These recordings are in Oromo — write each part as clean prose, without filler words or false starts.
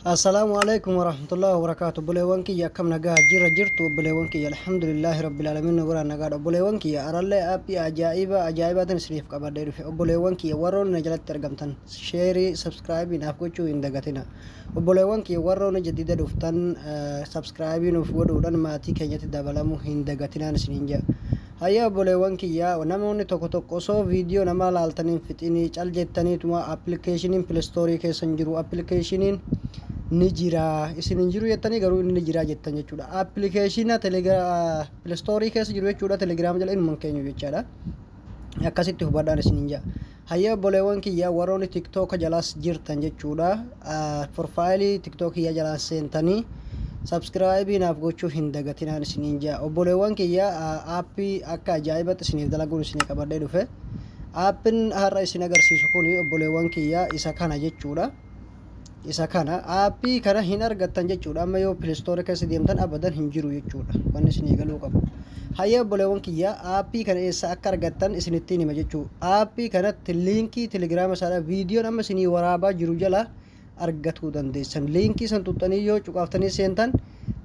Assalamualaikum warahmatullahi wabarakatuh. Obboleewwan kiyya akkam nagaa jirtu obboleewwan kiyya alhamdulillahi rabbil alamin nagura nagaadha. Obboleewwan kiyya arallee aappii ajaa'ibaatiin isiniif qabadhee dhufe. Obboleewwan kiyya warroonni na jalatti argamtan sheerii sabskraayibii naaf gochuu hin dagatina. Obboleewwan kiyya warroonni jaddiida dhuftan sabskraayibii nuuf godhuudhaan maatii keenyatti dabalamuu hin dagatinaan isiniin jedha. Hayya obboleewwan kiyya namoonni tokko tokko osoo viidiyoo nama laaltaniin fixinii cal jettaniituma appilikeeshiniin pilistoorii keessa hin jiru appilikeeshiniin ni jira isin hin jiru jettanii garuu inni jira jettan jechuudha. Appilikeeshina pilistoorii keessa jiru jechuudha. Telegiraama jala inuma keenyu jechaadha. Akkasitti hubadhaan isin hin jaa. Hayya obboleewwan kiyya warroonni tiktooka jalaas jirtan jechuudha. Profaayilii tiktookiyya jalaan seentanii sabskraayibii naaf gochuu hin dagatinaan isin hin jaa. Obboleewwan kiyya aappii akka ajaa'ibatti isiniif dalaguun isinii qabadhee dhufe. Aappiin har'a isin agarsiisu kun obboleewwan kiyya isa kana jechuudha. Isa kana aappii kana hin argattan jechuudha. Amma yoo pilistoorii keessa deemtan abadan hin jiru jechuudha. Wanni isin eegaluu qabu. Hayya obboleewwan kiyya aappii kana eessa akka argattan isinittiin hima jechuudha. Aappii kanatti liinkii telegiraama isaadha viidiyoon amma isinii waraabaa jiru jala argatuu dandeessan. Liinkii san tuttanii yoo cuqaaftanii seentan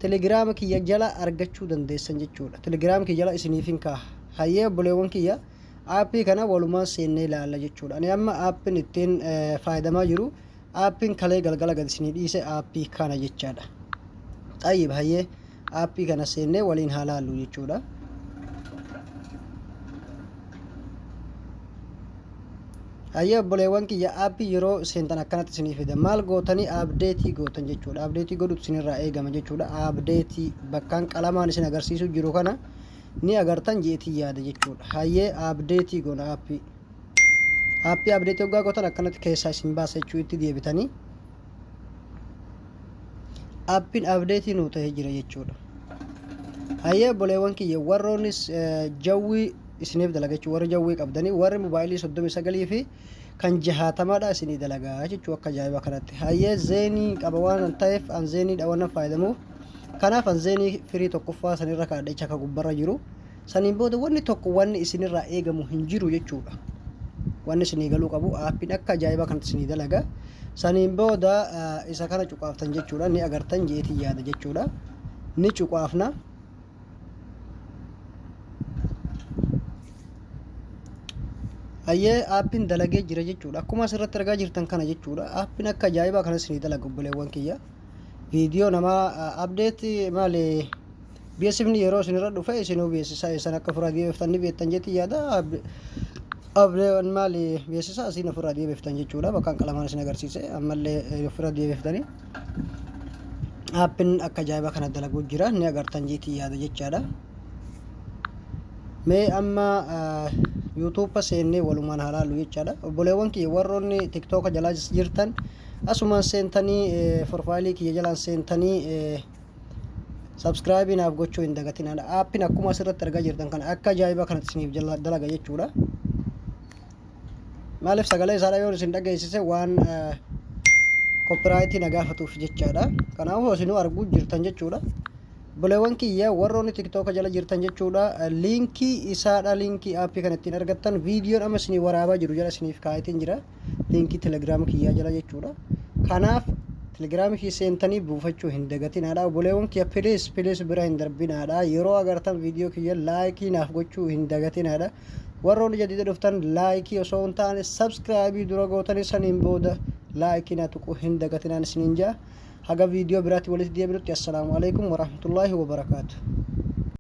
telegiraama kiyya jala argachuu dandeessan jechuudha. Telegiraama kiyya jala isiniif hin kaa'a. Hayya obboleewwan kiyya aappii kana walumaan seennee ilaalla jechuudha. Ani amma aappiin ittiin fayyadamaa jiru aappiin kalee galgala gad isinii dhiise aappii kana jechaadha. Xayyib hayyee aappii kana seennee waliin haa laallu jechuudha. Hayyee obboleewwan kiyya aappii yeroo seentan akkanatti isinii fida. Maal gootanii abdeetii gootan jechuudha. Abdeetii godhutu isinirraa eegama jechuudha. Abdeetii bakkaan qalamaan isin agarsiisu jiru kana ni agartan jeetii yaada jechuudha. Hayyee abdeetii goona aappii. Aappii abdeetii hoggaa gootan akkanatti keessaa isin baasa jechuu itti deebitanii aappiin abdeetii nuu ta'ee jira jechuudha. Hayyee obboleewwan kiyya warroonnis jawwii isiniif dalaga jechuudha. Warri jawwii qabdanii warri mobaayilii 39 fi kan 60dha isinii dalagaa jechuudha akka ajaa'ibaa kanatti. Hayyee zeenii qaba waan ta'eef an zeeniidha waan fayyadamuuf kanaaf an zeenii firii tokkoffaa sanirra kaadhicha akka gubbarra jiru saniin booda wanni tokko wanni isinirraa eegamu hin jiru jechuudha. Wanni isinii galuu qabu aappiin akka ajaa'ibaa kanatti isinii dalaga. Saniin booda isa kana cuqaaftan jechuudha. Ni agartan jeetii yaada jechuudha. Ni cuqaafna. Hayyee aappiin dalagee jira jechuudha. Akkuma asirratti argaa jirtan kana jechuudha. Aappiin akka ajaa'ibaa kana isinii dalaga obboleewwan kiyya. Viidiyoo namaa abdeetii maali beeksifni yeroo isinirra dhufe isinuu beeksisaa eessan akka furaa deebiftanii beektan jeetii yaada. Abdeen maali beeksisa asiin ofirraa deebiftan jechuudha. Bakkaan qalamaan isin agarsiise ammallee ofirraa deebiftanii aappiin akka ajaa'ibaa kana dalaguu jira. Ni agartan jeetii yaada jechaadha. Mee amma yuutuuba seennee walumaan haa laallu jechaadha. Obboleewwan kiyya warroonni tiktooka jalaa jirtan asumaan seentanii profaayilii kiyya jalaan seentanii sabskraayibii naaf gochuu hin dagatinaadha. Aappiin akkuma asirratti argaa jirtan kana akka ajaa'ibaa kanatti isiniif dalaga jechuudha. Maaliif sagalee isaadha yoo isin dhageessise waan koopiraayitii na gaafatuuf jechaadha. Kanaafuu isinuu arguu jirtan jechuudha. Obboleewwan kiyya warroonni tiktooka jala jirtan jechuudha. Liinkii isaadha. Liinkii aappii kana ittiin argattan viidiyoon amma isinii waraabaa jiru jala isiniif kaayetiin jira. Liinkii telegiraama kiyyaa jala jechuudha. Kanaaf telegiraama kiyya seentanii buufachuu hin dagatinaadha. Obboleewwan kiyya pilees bira hin darbinaadha. Yeroo agartan viidiyoo kiyya laayikii naaf gochuu hin dagatinaadha. Warroonni jaddiida dhuftan laayikii osoo hin taane sabskraayibii dura gootanii saniin booda laayikii na tuquu hin dagatinaan isiniin jaa. Haga viidiyoo biraatti walitti deebinutti assalaamu alaikum warahmatullaahi wabarakaatu.